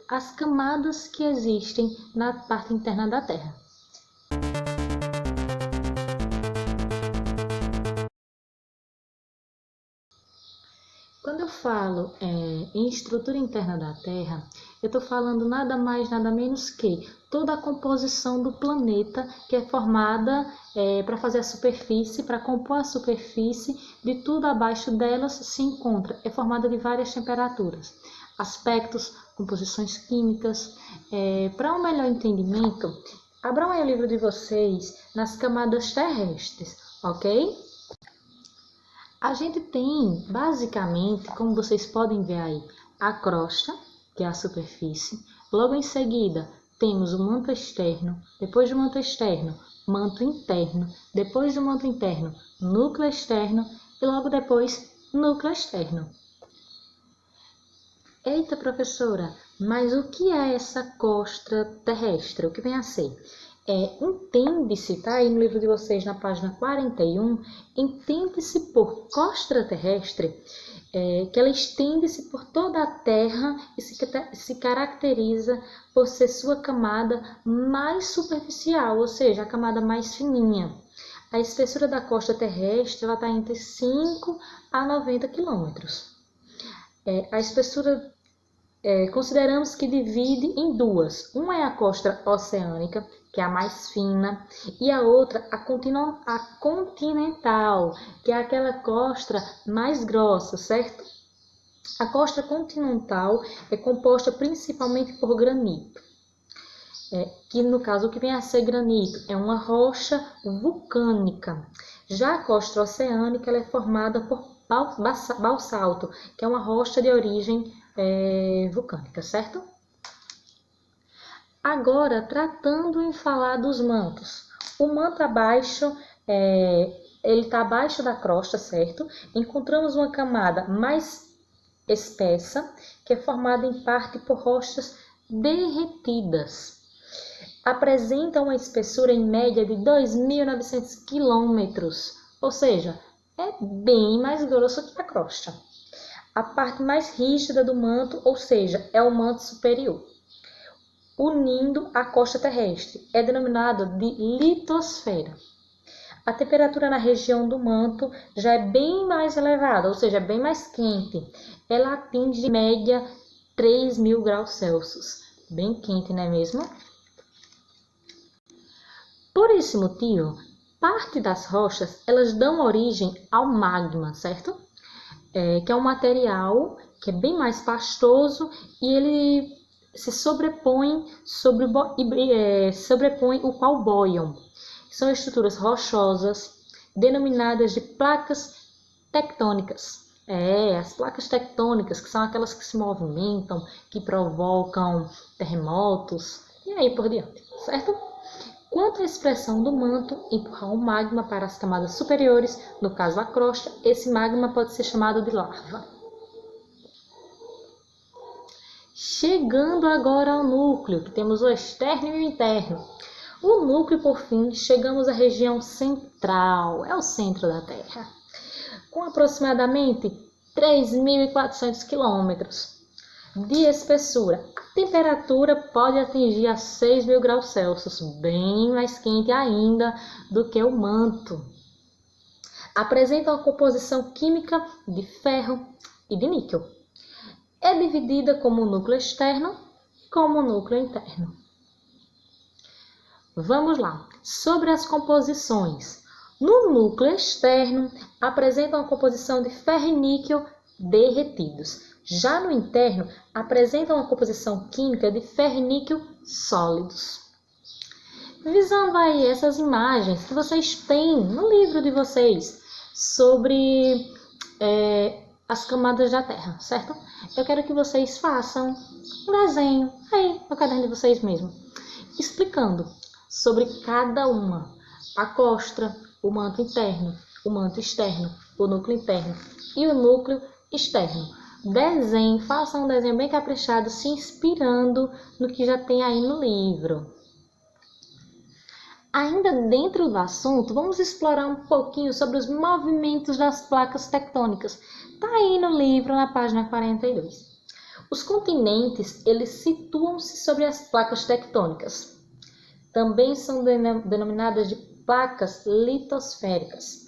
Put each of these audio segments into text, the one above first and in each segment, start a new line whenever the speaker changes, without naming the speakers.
as camadas que existem na parte interna da Terra. Quando eu falo em estrutura interna da Terra, eu estou falando nada mais, nada menos que toda a composição do planeta que é formada para fazer a superfície, para compor a superfície, de tudo abaixo delas se encontra, é formada de várias temperaturas, aspectos, composições químicas. Para um melhor entendimento, abram aí o livro de vocês nas camadas terrestres, ok? A gente tem, basicamente, como vocês podem ver aí, a crosta, que é a superfície. Logo em seguida, temos o manto externo. Depois do manto externo, manto interno. Depois do manto interno, núcleo externo. E logo depois, núcleo externo. Eita, professora, mas o que é essa crosta terrestre? O que vem a ser? Entende-se, tá aí no livro de vocês na página 41, entende-se por crosta terrestre que ela estende-se por toda a Terra e se caracteriza por ser sua camada mais superficial, ou seja, a camada mais fininha. A espessura da crosta terrestre está entre 5 a 90 quilômetros. A espessura consideramos que divide em duas. Uma é a crosta oceânica, que é a mais fina, e a outra, a continental, que é aquela crosta mais grossa, certo? A crosta continental é composta principalmente por granito, que no caso o que vem a ser granito é uma rocha vulcânica. Já a crosta oceânica ela é formada por basalto, que é uma rocha de origem vulcânica, certo? Agora, tratando em falar dos mantos. O manto abaixo, ele está abaixo da crosta, certo? Encontramos uma camada mais espessa, que é formada em parte por rochas derretidas. Apresenta uma espessura em média de 2.900 quilômetros, ou seja, é bem mais grosso que a crosta. A parte mais rígida do manto, ou seja, é o manto superior, unindo a crosta terrestre, é denominado de litosfera. A temperatura na região do manto já é bem mais elevada, ou seja, é bem mais quente. Ela atinge em média 3.000 graus Celsius. Bem quente, não é mesmo? Por esse motivo, parte das rochas elas dão origem ao magma, certo? Que é um material que é bem mais pastoso e ele se sobrepõe o qual boiam. São estruturas rochosas, denominadas de placas tectônicas. As placas tectônicas, que são aquelas que se movimentam, que provocam terremotos, e aí por diante, certo? Quanto à expressão do manto empurrar o magma para as camadas superiores, no caso a crosta, esse magma pode ser chamado de lava. Chegando agora ao núcleo, que temos o externo e o interno. O núcleo, por fim, chegamos à região central, é o centro da Terra, com aproximadamente 3.400 quilômetros de espessura. A temperatura pode atingir a 6.000 graus Celsius, bem mais quente ainda do que o manto. Apresenta uma composição química de ferro e de níquel. É dividida como núcleo externo e como núcleo interno. Vamos lá, sobre as composições. No núcleo externo, apresenta uma composição de ferro e níquel derretidos. Já no interno, apresenta uma composição química de ferro e níquel sólidos. Visando aí essas imagens que vocês têm no livro de vocês sobre as camadas da Terra, certo? Eu quero que vocês façam um desenho aí no caderno de vocês mesmo, explicando sobre cada uma, a crosta, o manto interno, o manto externo, o núcleo interno e o núcleo externo. Desenhe, faça um desenho bem caprichado, se inspirando no que já tem aí no livro. Ainda dentro do assunto, vamos explorar um pouquinho sobre os movimentos das placas tectônicas. Está aí no livro, na página 42. Os continentes, eles situam-se sobre as placas tectônicas. Também são denominadas de placas litosféricas.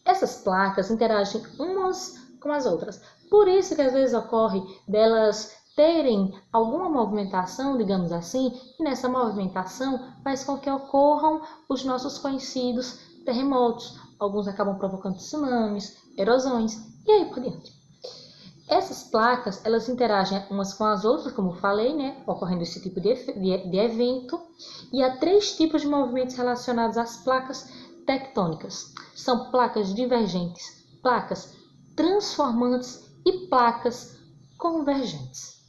Essas placas interagem umas com as outras. Por isso que às vezes ocorre delas terem alguma movimentação, digamos assim, e nessa movimentação faz com que ocorram os nossos conhecidos terremotos. Alguns acabam provocando tsunamis, erosões e aí por diante. Essas placas, elas interagem umas com as outras, como eu falei, né, ocorrendo esse tipo de evento. E há 3 tipos de movimentos relacionados às placas tectônicas. São placas divergentes, placas transformantes e placas convergentes.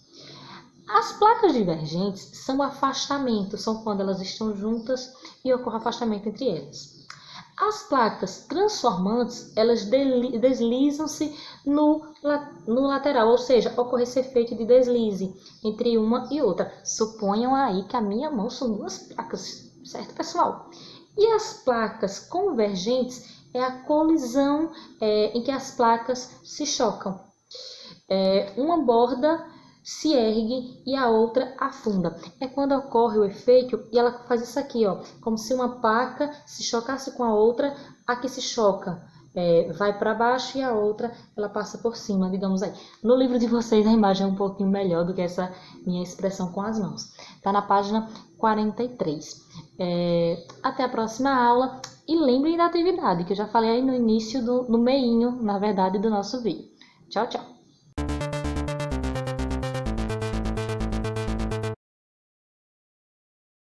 As placas divergentes são o afastamento, são quando elas estão juntas e ocorre afastamento entre elas. As placas transformantes, elas deslizam-se no lateral, ou seja, ocorre esse efeito de deslize entre uma e outra. Suponham aí que a minha mão são 2 placas, certo, pessoal? E as placas convergentes é a colisão em que as placas se chocam. Uma borda se ergue e a outra afunda. É quando ocorre o efeito e ela faz isso aqui, ó, como se uma placa se chocasse com a outra, a que se choca vai para baixo e a outra ela passa por cima, digamos aí. No livro de vocês a imagem é um pouquinho melhor do que essa minha expressão com as mãos. Está na página 43. Até a próxima aula e lembrem da atividade que eu já falei aí no início, no meinho, na verdade, do nosso vídeo. Tchau, tchau!